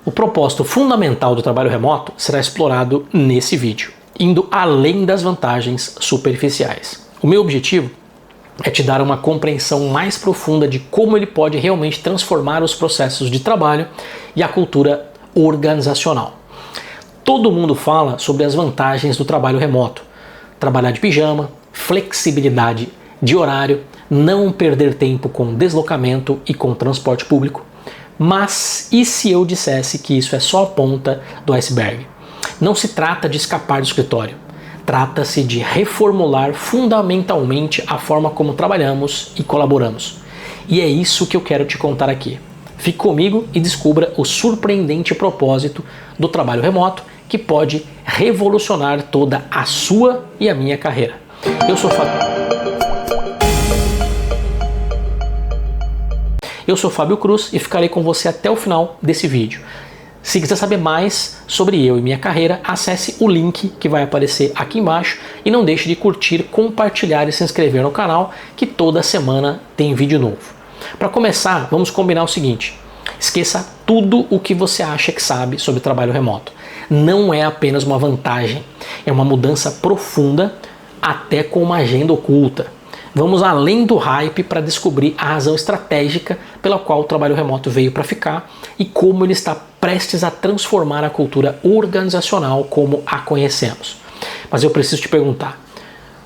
O propósito fundamental do trabalho remoto será explorado nesse vídeo, indo além das vantagens superficiais. O meu objetivo é te dar uma compreensão mais profunda de como ele pode realmente transformar os processos de trabalho e a cultura organizacional. Todo mundo fala sobre as vantagens do trabalho remoto. Trabalhar de pijama, flexibilidade de horário, não perder tempo com deslocamento e com transporte público. Mas e se eu dissesse que isso é só a ponta do iceberg? Não se trata de escapar do escritório. Trata-se de reformular fundamentalmente a forma como trabalhamos e colaboramos. E é isso que eu quero te contar aqui. Fique comigo e descubra o surpreendente propósito do trabalho remoto que pode revolucionar toda a sua e a minha carreira. Eu sou Fábio Cruz e ficarei com você até o final desse vídeo. Se quiser saber mais sobre eu e minha carreira, acesse o link que vai aparecer aqui embaixo e não deixe de curtir, compartilhar e se inscrever no canal, que toda semana tem vídeo novo. Para começar, vamos combinar o seguinte: esqueça tudo o que você acha que sabe sobre trabalho remoto. Não é apenas uma vantagem, é uma mudança profunda, até com uma agenda oculta. Vamos além do hype para descobrir a razão estratégica pela qual o trabalho remoto veio para ficar e como ele está prestes a transformar a cultura organizacional como a conhecemos. Mas eu preciso te perguntar,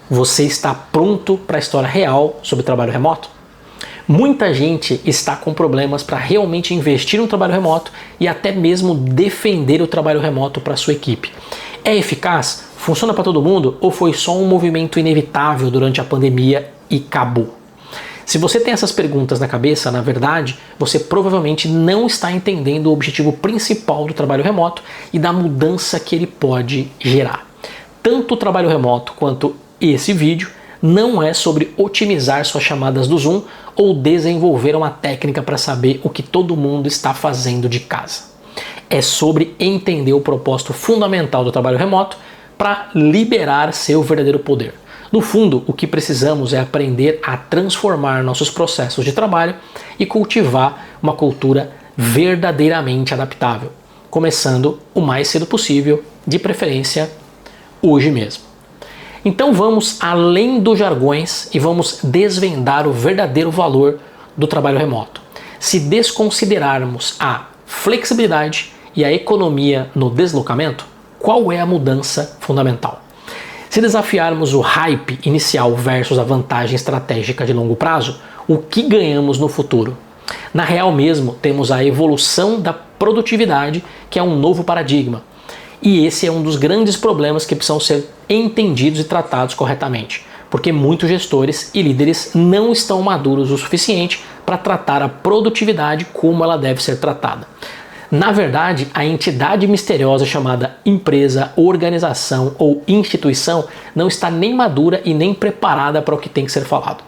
você está pronto para a história real sobre trabalho remoto? Muita gente está com problemas para realmente investir no trabalho remoto e até mesmo defender o trabalho remoto para sua equipe. É eficaz? Funciona para todo mundo? Ou foi só um movimento inevitável durante a pandemia e acabou? Se você tem essas perguntas na cabeça, na verdade, você provavelmente não está entendendo o objetivo principal do trabalho remoto e da mudança que ele pode gerar. Tanto o trabalho remoto quanto esse vídeo não é sobre otimizar suas chamadas do Zoom ou desenvolver uma técnica para saber o que todo mundo está fazendo de casa. É sobre entender o propósito fundamental do trabalho remoto para liberar seu verdadeiro poder. No fundo, o que precisamos é aprender a transformar nossos processos de trabalho e cultivar uma cultura verdadeiramente adaptável, começando o mais cedo possível, de preferência hoje mesmo. Então vamos além dos jargões e vamos desvendar o verdadeiro valor do trabalho remoto. Se desconsiderarmos a flexibilidade e a economia no deslocamento, qual é a mudança fundamental? Se desafiarmos o hype inicial versus a vantagem estratégica de longo prazo, o que ganhamos no futuro? Na real mesmo, temos a evolução da produtividade, que é um novo paradigma. E esse é um dos grandes problemas que precisam ser entendidos e tratados corretamente, porque muitos gestores e líderes não estão maduros o suficiente para tratar a produtividade como ela deve ser tratada. Na verdade, a entidade misteriosa chamada empresa, organização ou instituição não está nem madura e nem preparada para o que tem que ser falado.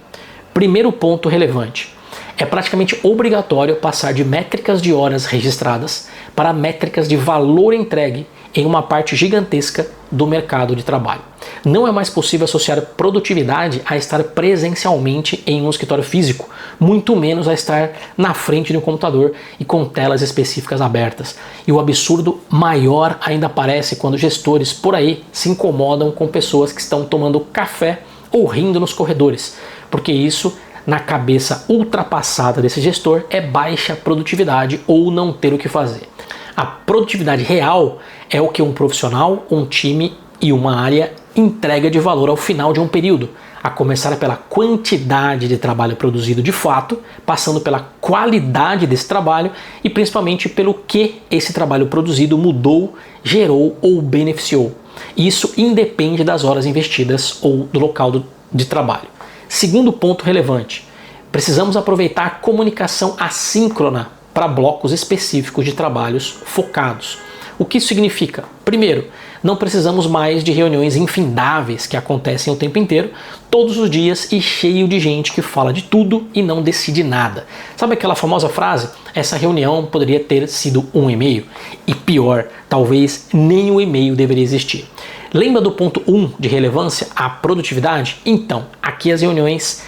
Primeiro ponto relevante: é praticamente obrigatório passar de métricas de horas registradas para métricas de valor entregue em uma parte gigantesca do mercado de trabalho. Não é mais possível associar produtividade a estar presencialmente em um escritório físico, muito menos a estar na frente de um computador e com telas específicas abertas. E o absurdo maior ainda aparece quando gestores por aí se incomodam com pessoas que estão tomando café ou rindo nos corredores, porque isso, na cabeça ultrapassada desse gestor, é baixa produtividade ou não ter o que fazer. A produtividade real é o que um profissional, um time e uma área entrega de valor ao final de um período, a começar pela quantidade de trabalho produzido de fato, passando pela qualidade desse trabalho e principalmente pelo que esse trabalho produzido mudou, gerou ou beneficiou. Isso independe das horas investidas ou do local de trabalho. Segundo ponto relevante: precisamos aproveitar a comunicação assíncrona para blocos específicos de trabalhos focados. O que isso significa? Primeiro, não precisamos mais de reuniões infindáveis que acontecem o tempo inteiro, todos os dias e cheio de gente que fala de tudo e não decide nada. Sabe aquela famosa frase? Essa reunião poderia ter sido um e-mail? E pior, talvez nem o e-mail deveria existir. Lembra do ponto 1 de relevância, a produtividade? Então, aqui as reuniões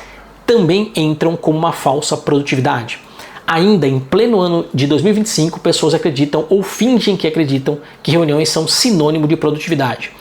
também entram como uma falsa produtividade. Ainda em pleno ano de 2025, pessoas acreditam ou fingem que acreditam que reuniões são sinônimo de produtividade.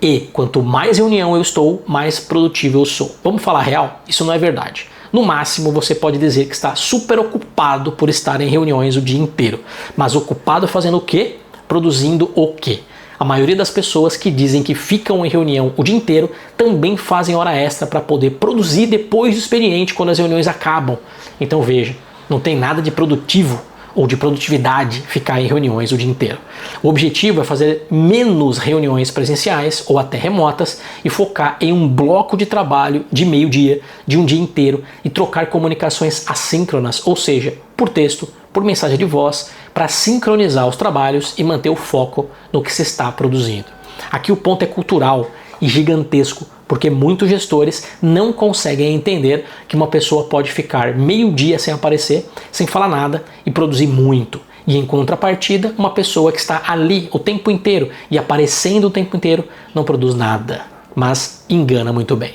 E quanto mais reunião eu estou, mais produtivo eu sou. Vamos falar real? Isso não é verdade. No máximo, você pode dizer que está super ocupado por estar em reuniões o dia inteiro. Mas ocupado fazendo o quê? Produzindo o quê? A maioria das pessoas que dizem que ficam em reunião o dia inteiro também fazem hora extra para poder produzir depois do expediente quando as reuniões acabam. Então veja, não tem nada de produtivo ou de produtividade ficar em reuniões o dia inteiro. O objetivo é fazer menos reuniões presenciais ou até remotas e focar em um bloco de trabalho de meio-dia, de um dia inteiro e trocar comunicações assíncronas, ou seja, por texto, por mensagem de voz, para sincronizar os trabalhos e manter o foco no que se está produzindo. Aqui o ponto é cultural e gigantesco, porque muitos gestores não conseguem entender que uma pessoa pode ficar meio-dia sem aparecer, sem falar nada e produzir muito. E em contrapartida, uma pessoa que está ali o tempo inteiro e aparecendo o tempo inteiro não produz nada, mas engana muito bem.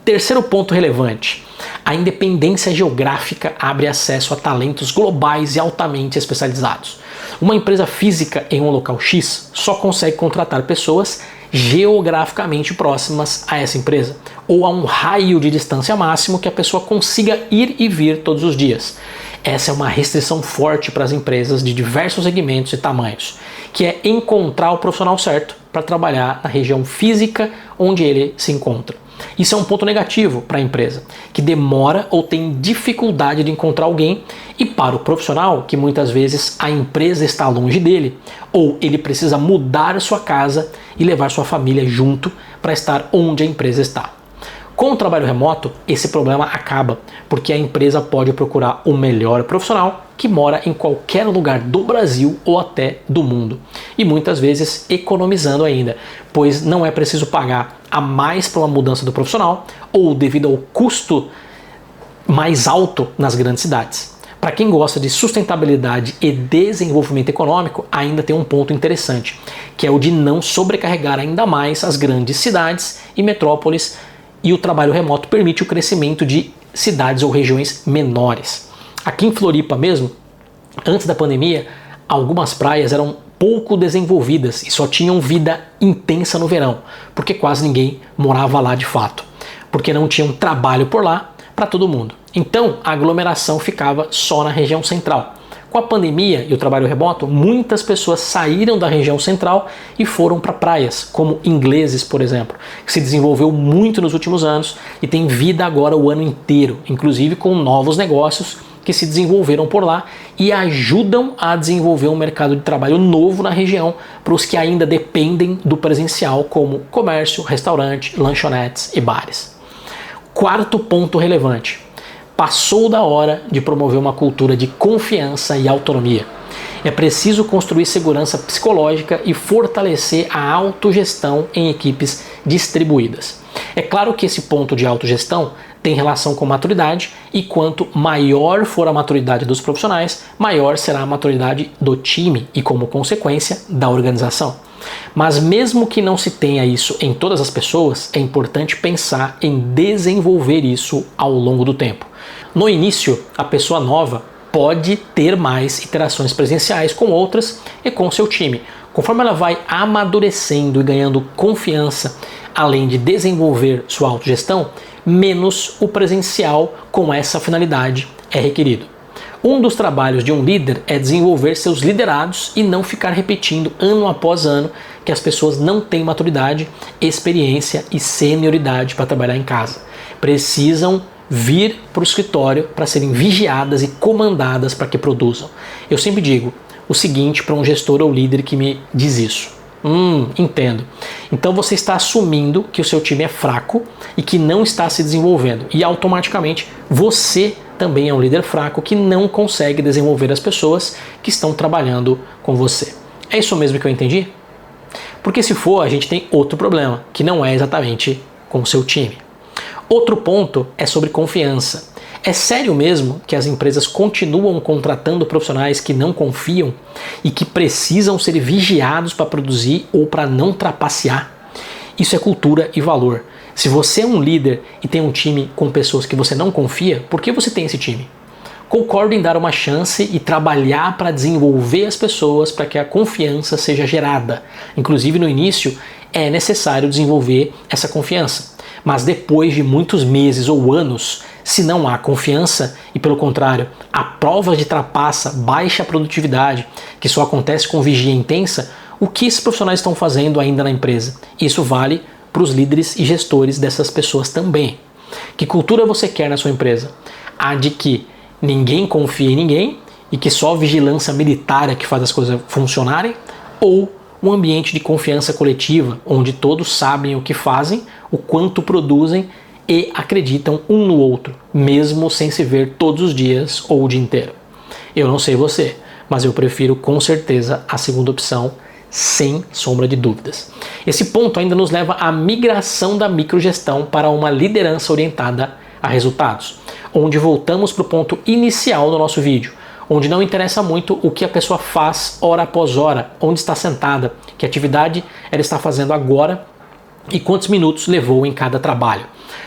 Terceiro ponto relevante. A independência geográfica abre acesso a talentos globais e altamente especializados. Uma empresa física em um local X só consegue contratar pessoas geograficamente próximas a essa empresa, ou a um raio de distância máximo que a pessoa consiga ir e vir todos os dias. Essa é uma restrição forte para as empresas de diversos segmentos e tamanhos, que é encontrar o profissional certo para trabalhar na região física onde ele se encontra. Isso é um ponto negativo para a empresa, que demora ou tem dificuldade de encontrar alguém, e para o profissional, que muitas vezes a empresa está longe dele, ou ele precisa mudar sua casa e levar sua família junto para estar onde a empresa está. Com o trabalho remoto, esse problema acaba, porque a empresa pode procurar o melhor profissional que mora em qualquer lugar do Brasil ou até do mundo. E muitas vezes economizando ainda, pois não é preciso pagar a mais para uma mudança do profissional ou devido ao custo mais alto nas grandes cidades. Para quem gosta de sustentabilidade e desenvolvimento econômico, ainda tem um ponto interessante, que é o de não sobrecarregar ainda mais as grandes cidades e metrópoles, e o trabalho remoto permite o crescimento de cidades ou regiões menores. Aqui em Floripa mesmo, antes da pandemia, algumas praias eram pouco desenvolvidas e só tinham vida intensa no verão, porque quase ninguém morava lá de fato, porque não tinha um trabalho por lá para todo mundo. Então a aglomeração ficava só na região central. Com a pandemia e o trabalho remoto, muitas pessoas saíram da região central e foram para praias, como Ingleses, por exemplo, que se desenvolveu muito nos últimos anos e tem vida agora o ano inteiro, inclusive com novos negócios que se desenvolveram por lá e ajudam a desenvolver um mercado de trabalho novo na região para os que ainda dependem do presencial, como comércio, restaurante, lanchonetes e bares. Quarto ponto relevante. Passou da hora de promover uma cultura de confiança e autonomia. É preciso construir segurança psicológica e fortalecer a autogestão em equipes distribuídas. É claro que esse ponto de autogestão tem relação com maturidade, e quanto maior for a maturidade dos profissionais, maior será a maturidade do time e, como consequência, da organização. Mas mesmo que não se tenha isso em todas as pessoas, é importante pensar em desenvolver isso ao longo do tempo. No início, a pessoa nova pode ter mais interações presenciais com outras e com seu time. Conforme ela vai amadurecendo e ganhando confiança, além de desenvolver sua autogestão, menos o presencial com essa finalidade é requerido. Um dos trabalhos de um líder é desenvolver seus liderados e não ficar repetindo ano após ano que as pessoas não têm maturidade, experiência e senioridade para trabalhar em casa. Precisam vir para o escritório para serem vigiadas e comandadas para que produzam. Eu sempre digo o seguinte para um gestor ou líder que me diz isso. Entendo. Então você está assumindo que o seu time é fraco e que não está se desenvolvendo. E automaticamente você também é um líder fraco que não consegue desenvolver as pessoas que estão trabalhando com você. É isso mesmo que eu entendi? Porque se for, a gente tem outro problema, que não é exatamente com o seu time. Outro ponto é sobre confiança. É sério mesmo que as empresas continuam contratando profissionais que não confiam e que precisam ser vigiados para produzir ou para não trapacear? Isso é cultura e valor. Se você é um líder e tem um time com pessoas que você não confia, por que você tem esse time? Concordo em dar uma chance e trabalhar para desenvolver as pessoas para que a confiança seja gerada. Inclusive no início é necessário desenvolver essa confiança. Mas depois de muitos meses ou anos, se não há confiança e pelo contrário, há provas de trapaça, baixa produtividade, que só acontece com vigia intensa, o que esses profissionais estão fazendo ainda na empresa? Isso vale para os líderes e gestores dessas pessoas também. Que cultura você quer na sua empresa? A de que ninguém confia em ninguém e que só vigilância militar é que faz as coisas funcionarem? Ou um ambiente de confiança coletiva, onde todos sabem o que fazem, o quanto produzem e acreditam um no outro, mesmo sem se ver todos os dias ou o dia inteiro? Eu não sei você, mas eu prefiro com certeza a segunda opção, sem sombra de dúvidas. Esse ponto ainda nos leva à migração da microgestão para uma liderança orientada a resultados, onde voltamos para o ponto inicial do nosso vídeo, onde não interessa muito o que a pessoa faz hora após hora, onde está sentada, que atividade ela está fazendo agora e quantos minutos levou em cada trabalho.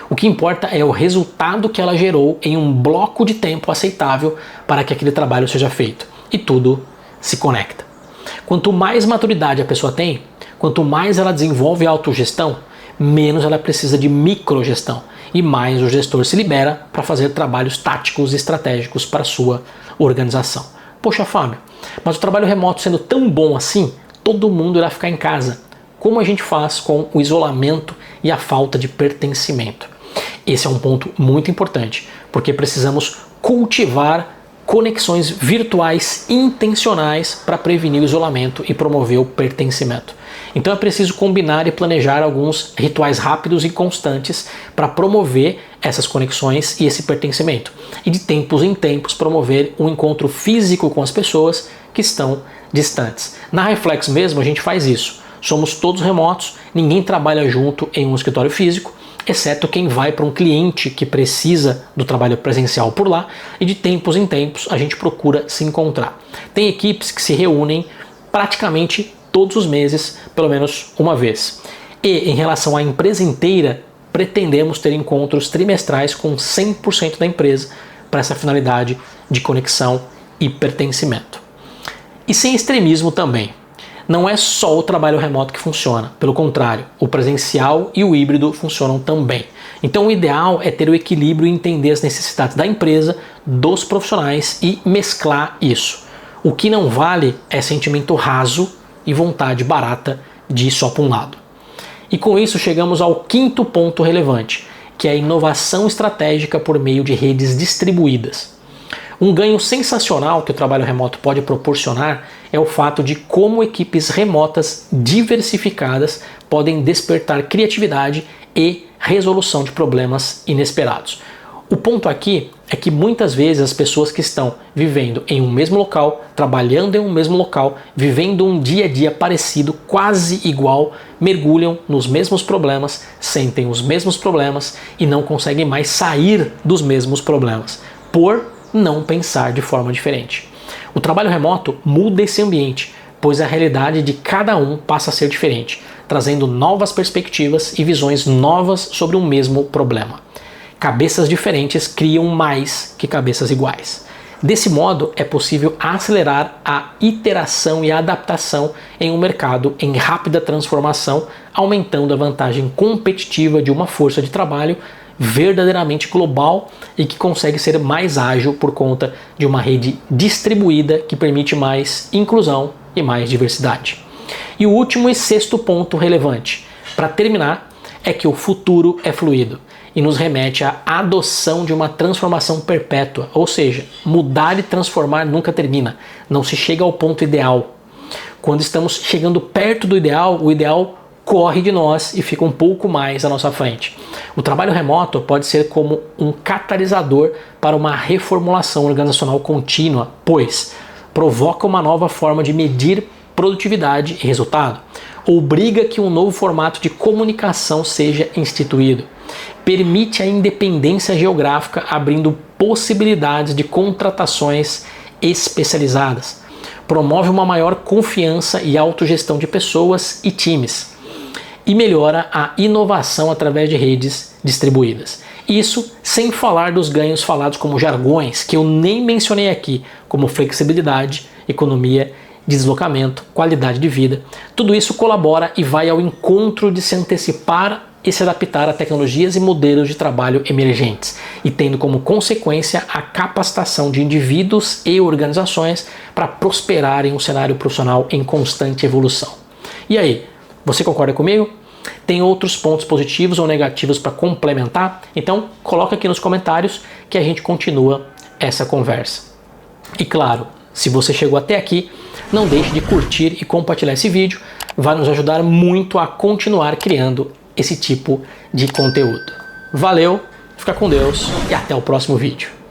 O que importa é o resultado que ela gerou em um bloco de tempo aceitável para que aquele trabalho seja feito. E tudo se conecta. Quanto mais maturidade a pessoa tem, quanto mais ela desenvolve a autogestão, menos ela precisa de microgestão e mais o gestor se libera para fazer trabalhos táticos e estratégicos para a sua organização. Poxa, Fábio, mas o trabalho remoto sendo tão bom assim, todo mundo irá ficar em casa. Como a gente faz com o isolamento e a falta de pertencimento? Esse é um ponto muito importante, porque precisamos cultivar conexões virtuais intencionais para prevenir o isolamento e promover o pertencimento. Então é preciso combinar e planejar alguns rituais rápidos e constantes para promover essas conexões e esse pertencimento. E de tempos em tempos promover um encontro físico com as pessoas que estão distantes. Na Reflex mesmo a gente faz isso. Somos todos remotos, ninguém trabalha junto em um escritório físico, exceto quem vai para um cliente que precisa do trabalho presencial por lá, e de tempos em tempos a gente procura se encontrar. Tem equipes que se reúnem praticamente todos os meses, pelo menos uma vez. E em relação à empresa inteira, pretendemos ter encontros trimestrais com 100% da empresa para essa finalidade de conexão e pertencimento. E sem extremismo também. Não é só o trabalho remoto que funciona, pelo contrário, o presencial e o híbrido funcionam também. Então o ideal é ter o equilíbrio e entender as necessidades da empresa, dos profissionais e mesclar isso. O que não vale é sentimento raso e vontade barata de ir só para um lado. E com isso chegamos ao quinto ponto relevante, que é a inovação estratégica por meio de redes distribuídas. Um ganho sensacional que o trabalho remoto pode proporcionar é o fato de como equipes remotas diversificadas podem despertar criatividade e resolução de problemas inesperados. O ponto aqui é que muitas vezes as pessoas que estão vivendo em um mesmo local, trabalhando em um mesmo local, vivendo um dia a dia parecido, quase igual, mergulham nos mesmos problemas, sentem os mesmos problemas e não conseguem mais sair dos mesmos problemas, por não pensar de forma diferente. O trabalho remoto muda esse ambiente, pois a realidade de cada um passa a ser diferente, trazendo novas perspectivas e visões novas sobre um mesmo problema. Cabeças diferentes criam mais que cabeças iguais. Desse modo, é possível acelerar a iteração e a adaptação em um mercado em rápida transformação, aumentando a vantagem competitiva de uma força de trabalho verdadeiramente global e que consegue ser mais ágil por conta de uma rede distribuída que permite mais inclusão e mais diversidade. E o último e sexto ponto relevante, para terminar, é que o futuro é fluido e nos remete à adoção de uma transformação perpétua, ou seja, mudar e transformar nunca termina, não se chega ao ponto ideal. Quando estamos chegando perto do ideal, o ideal corre de nós e fica um pouco mais à nossa frente. O trabalho remoto pode ser como um catalisador para uma reformulação organizacional contínua, pois provoca uma nova forma de medir produtividade e resultado, obriga que um novo formato de comunicação seja instituído, permite a independência geográfica, abrindo possibilidades de contratações especializadas, promove uma maior confiança e autogestão de pessoas e times, e melhora a inovação através de redes distribuídas. Isso sem falar dos ganhos falados como jargões, que eu nem mencionei aqui, como flexibilidade, economia de deslocamento, qualidade de vida. Tudo isso colabora e vai ao encontro de se antecipar e se adaptar a tecnologias e modelos de trabalho emergentes, e tendo como consequência a capacitação de indivíduos e organizações para prosperar em um cenário profissional em constante evolução. E aí, você concorda comigo? Tem outros pontos positivos ou negativos para complementar? Então, coloca aqui nos comentários que a gente continua essa conversa. E claro, se você chegou até aqui, não deixe de curtir e compartilhar esse vídeo, vai nos ajudar muito a continuar criando esse tipo de conteúdo. Valeu, fica com Deus e até o próximo vídeo.